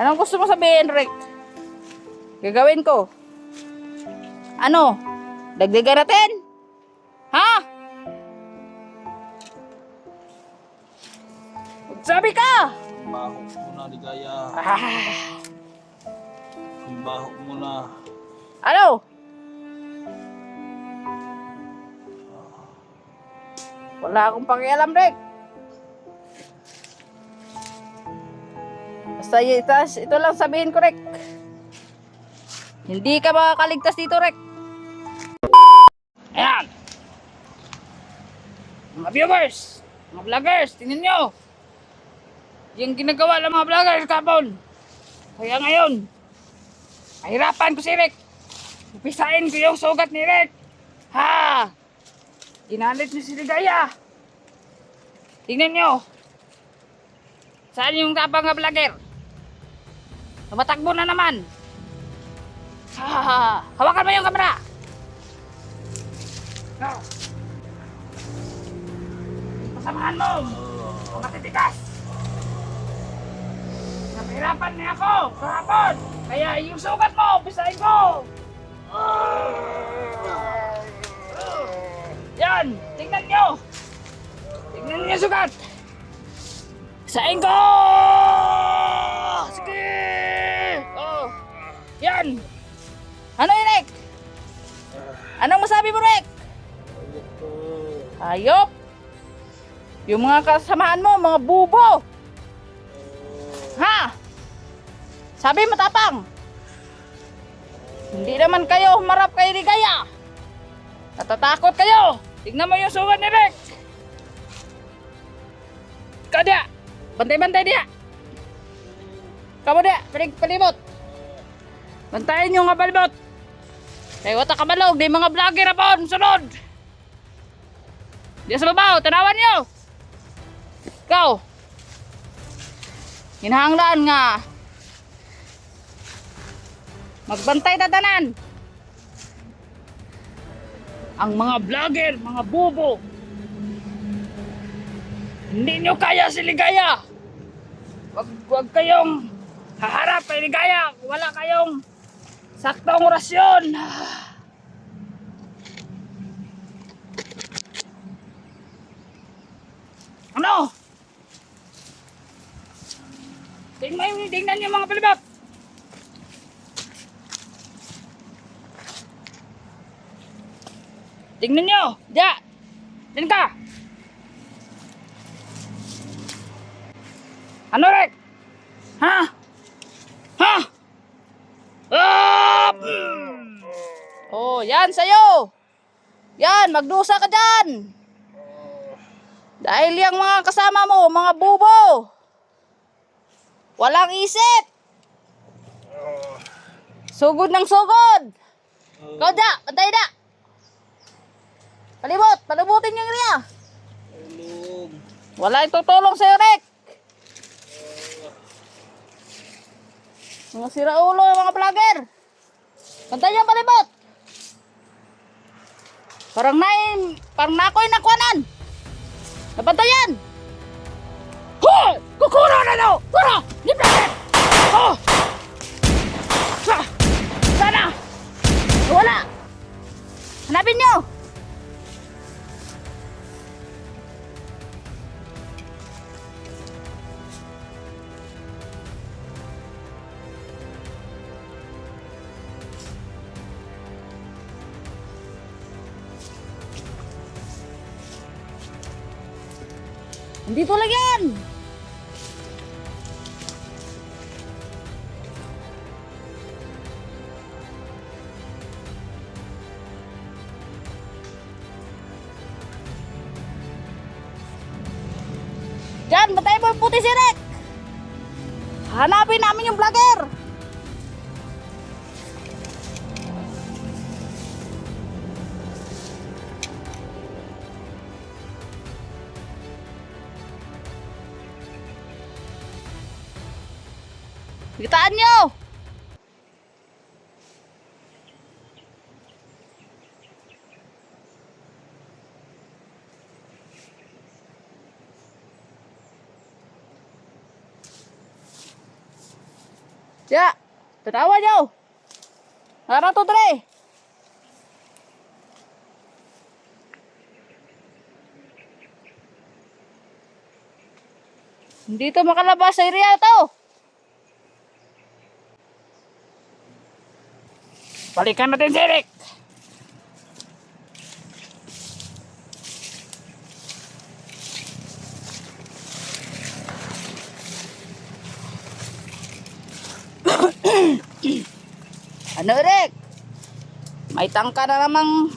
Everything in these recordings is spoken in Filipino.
Anong gusto mo sabihin, Rick? Gagawin ko. Ano? Dagdagan natin? Ha? Magsabi ka! Baho mo na, Ligaya. Ah, Baho mo na. ano? Wala akong pakialam, Rick. Basta ito lang sabihin ko, Rick. Hindi ka makakaligtas dito, Rick. Ayan. Mga viewers, mga vloggers, tingnan nyo. Yung ginagawa ng mga vloggers kapon. Kaya ngayon, mahirapan ko si Rick. Upisain ko yung sugat ni Rick. Ha! Ginalit niyo si Ligaya. Tingnan nyo. Saan yung tapang nga vlogger? Tumatakbo na naman. Ha! Hawakan mo yung kamera. No. Pasamahan mo. Ang matitigas. Napahirapan niya ako kahapon. Kaya yung sugat mo, pisahin ko. Yan, tingnan nyo. Tingnan nyo sugat. Pisahin ko. Sige. Oh. Yan. Ano yun, Rick? Anong masabi mo, Rick? Ayop. Yung mga kasamahan mo, mga bubo. Ha? Sabi matapang. Hindi naman kayo humarap kay Ligaya. Natatakot kayo. Tignan mo yung sugat ni Rick. Ikaw dia. Bantay-bantay dia. Kamu dia. Palibot. Bantayan nyo nga palibot. Kaya wata kabalog. Di mga vlogger apon. Sunod. Di sa babaw. Tanawan nyo. Ikaw. Hinahanglaan nga. Magbantay na tanan. Ang mga vlogger, mga bubo. Hindi nyo kaya si Ligaya. Wag kayong haharap kay Ligaya. Wala kayong saktong orasyon. Ano? Tingnan nyo mga palibot. Tingnan nyo. Diya. Diyan ka. Ano, Rick? Ha? Ha? Oh, yan sa'yo. Yan, magdusa ka dyan. Dahil yung mga kasama mo, mga bubo. Walang isip. Sugod ng sugod. Ikaw da, pantay da. Palibot, palabutin yung area. Wala yung tutulong sa'yo, Rick. Mga siraulo yung mga vlogger. Pantay yung palibot. Parang nakoy nakwanan. Napantayan. Hoy! Kukuro na daw! Kuro! Di vlogger! Oh! Sana! Wala! Hanapin nyo! Dito lang yan! Diyan, batay mo yung puti si Rick! Hanapin namin yung vlogger! Gitaan nyo! Ya, tanawa nyo. Nara to, Dre. Hindi to makalabas sa area to. Balikan natin si Eric. Ano, Eric? May tangka na namang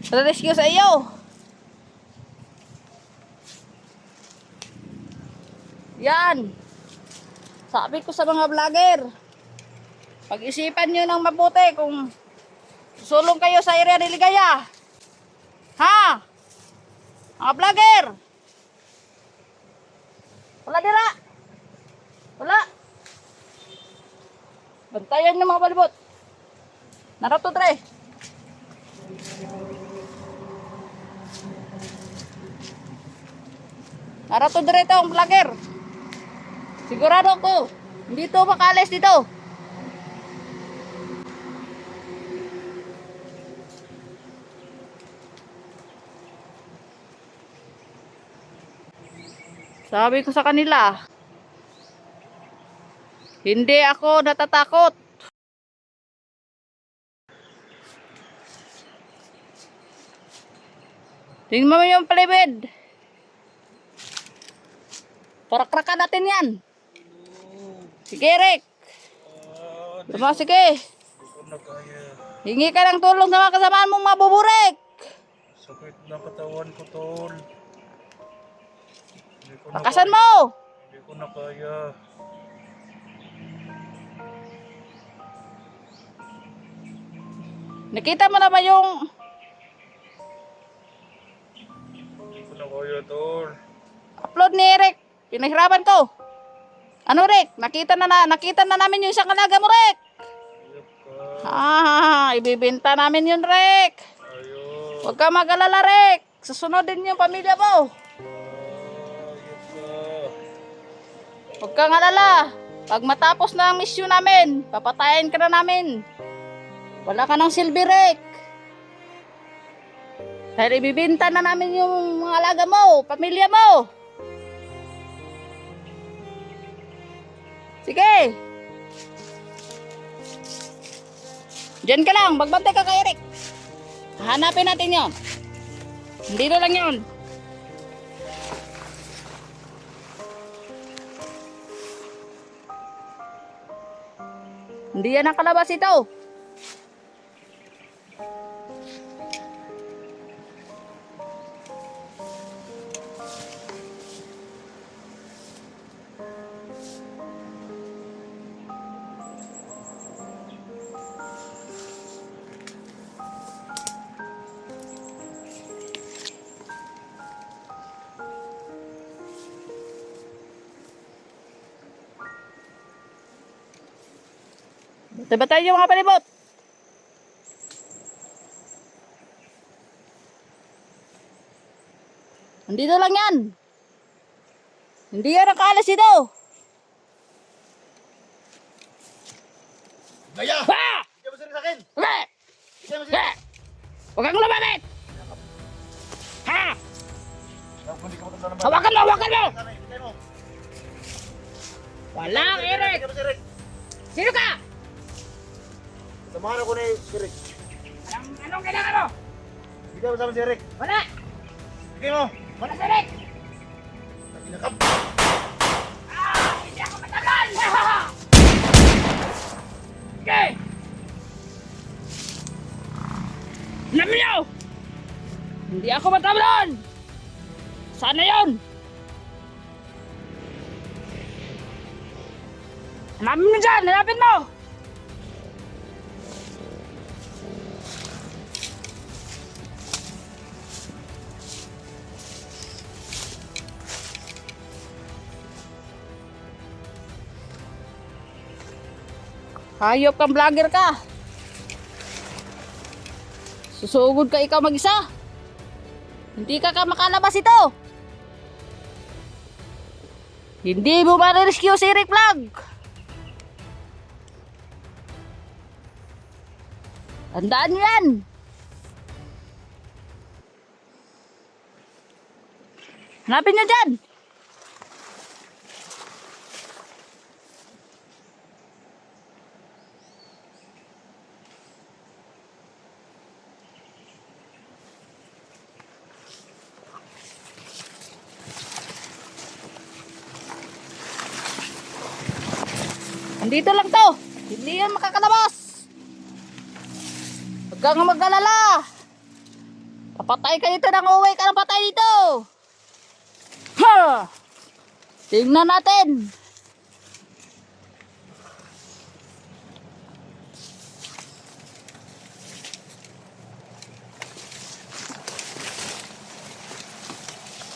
rescue sa iyo. Yan. Sabi ko sa mga vlogger, pag-isipan nyo ng mabuti kung susulong kayo sa area ni Ligaya. Ha? Mga vlogger. Wala dira. Wala. Bantayan nyo mga palibot. Narato, Dre. Narato, Dre ito ang vlogger. Sigurado ko, hindi to makalis dito. Sabi ko sa kanila, hindi ako natatakot. Tingnan mo yung palibid. Parak-rakan natin yan. Sige, Rick. Diba, sige. Hingi ka ng tulong sa mga kasamaan mong mabuburik. Sakit na katawan ko, tol. Lakasan mo. Hindi ko na kaya. Nakita mo na ba yung... Hindi ko na kaya, tol. upload ni Rick? Pinahirapan ko. Ano, Rick? Nakita na namin yung isang alaga mo, Rick. Ayop ka. Ibibenta namin yun, Rick. Ayop. Huwag ka mag-alala, Rick. Susunodin yung pamilya mo. Ayop ka. Huwag kang alala. Pag matapos na ang mission namin, papatayin ka na namin. Wala ka ng silbi, Rick. Dahil ibibenta na namin yung mga alaga mo, pamilya mo. Sige. Diyan ka lang, magbantay ka kay Eric. Hanapin natin yon. Hindi na lang yun. Hindi yan nakalabas ito. Diba tayo mga palibot? Nandito lang yan. Hindi yan nakaalas ito. Gaya! Ha! Hindi mo sa akin! Okay! Hindi mo Okay! Huwag kang lumapit! Ha! Hindi ka matanda naman. Hawakan mo! Hawakan mo! Hindi mo. Walang Eric! Hindi mo si Rick. Sino ka? Samahan ako ni si Rick. Anong kailangan mo? Hindi mo sama si Rick. Wala! Sige mo. Wala si Eric! Inakap. Hindi ako matagal! Sige! Alam niyo! Hindi ako matablon! Sana yun? Hanapin mo dyan! Hanapin mo! Hayop kang vlogger ka. Susugod ka ikaw mag-isa. Hindi ka makalabas ito. Hindi mo ma-rescue si Rick Vlog. Tandaan nyo yan. Hanapin nyo dyan. Andito lang to. Hindi yan makakalabas. Huwag kang mag-alala. Papatay ka dito nang uwi ka ng patay dito. Ha! Tingnan natin.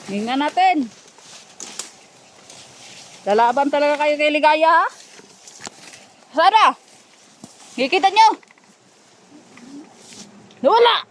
Tingnan natin. Lalaban talaga kayo kay Ligaya, ha? Sana! Kikita nyo! Nawala!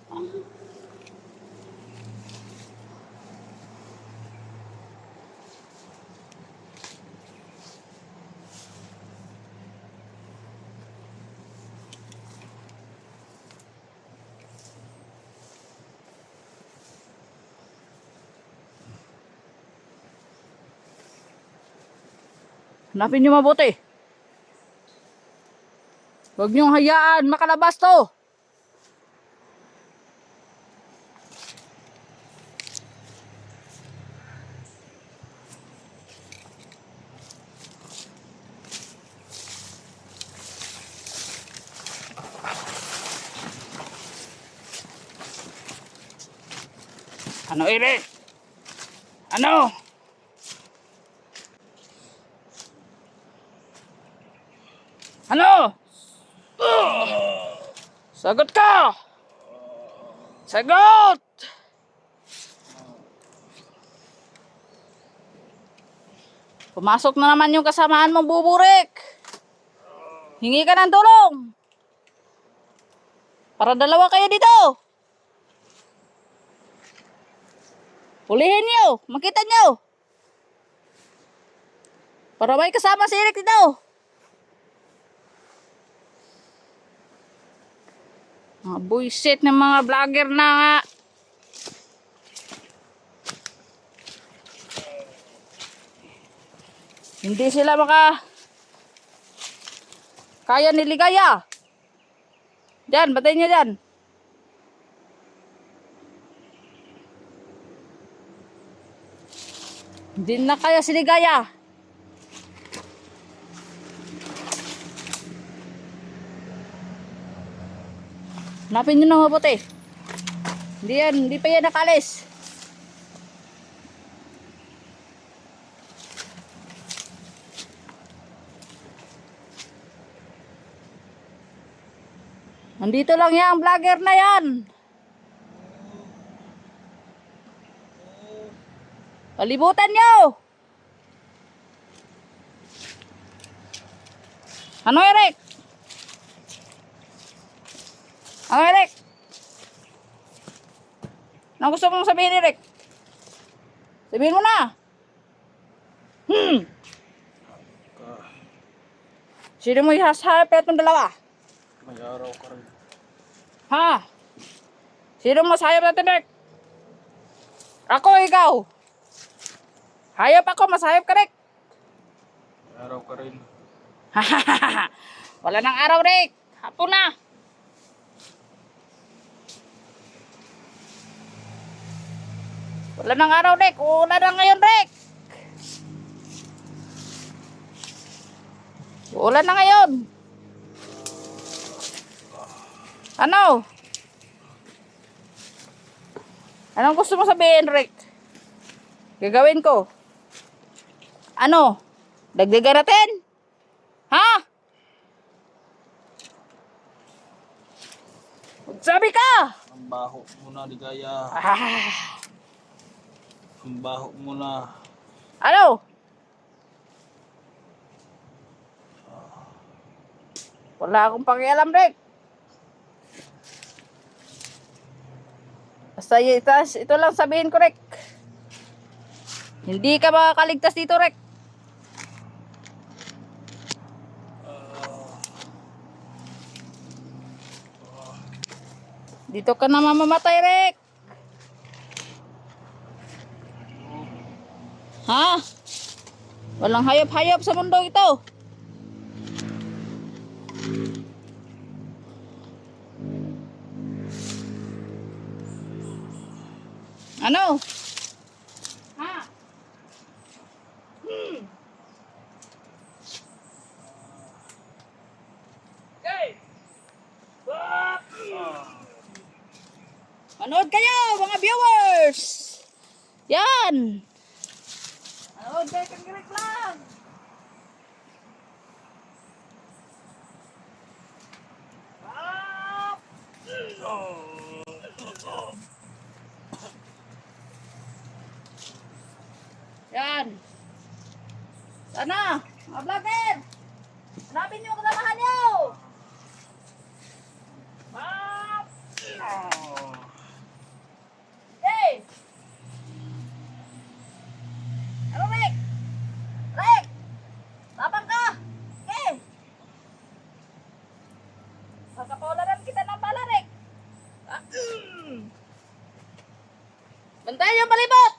Hanapin nyo mabuti. Huwag niyong hayaan makalabas to. Ano, Eric? Ano? Ano? Sagot ka! Sagot! Pumasok na naman yung kasamaan mong buburik. Hingi ka ng tulong. Para dalawa kayo dito. Hulihin niyo. Makita niyo. Para may kasama si Eric dito. Mga buisit ng mga vlogger na nga. Hindi sila kaya ni Ligaya. Diyan, batayin niyo dyan. Hindi na kaya si Ligaya. Hanapin nyo na mabuti. Hindi pa yan nakalis. Nandito lang yung vlogger na yan. Palibutan nyo. Ano, Eric? Ano, Eric? Ano gusto mong sabihin, Eric? Sabihin mo na. Sino mo ihasahapit ng dalawa? May araw ka rin. Ha? Sino mo sayap natin, Rick? Ako, ikaw. Hayop ako, masayap ka, Rick. May araw ka rin. Wala nang araw, Rick. Hapon na. Wala nang araw, Rick. Wala na ngayon, Rick. Wala na ngayon. Ano? Anong gusto mo sabihin, Rick? Gagawin ko. Ano? Dagdagan natin? Ha? Magsabi ka! Ang baho mo na, Ligaya. Ah, Ang baho mo na. ano? Wala akong pakialam, Rick. Basta ito lang sabihin ko, Rick. Hindi ka makakaligtas dito, Rick. Dito ka na mamamatay, Rick. Ha? Walang hayop-hayop sa mundo ito. Ano? Ha? Okay. Manood kayo, mga viewers. Yan. Manood kayo kang Rick lang. Yan. Sana, mga vlogger. Hanapin niyo ang kasamahan niyo. Hey! Ano, Rick? Rick! Tapang ka! Okay! Pagkapularan kita ng bala, Rick. Bantayan yung palibot!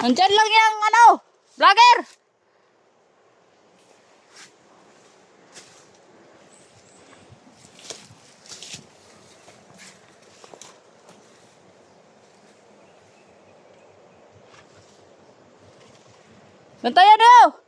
Nandyan lang yung vlogger! Bantayan daw!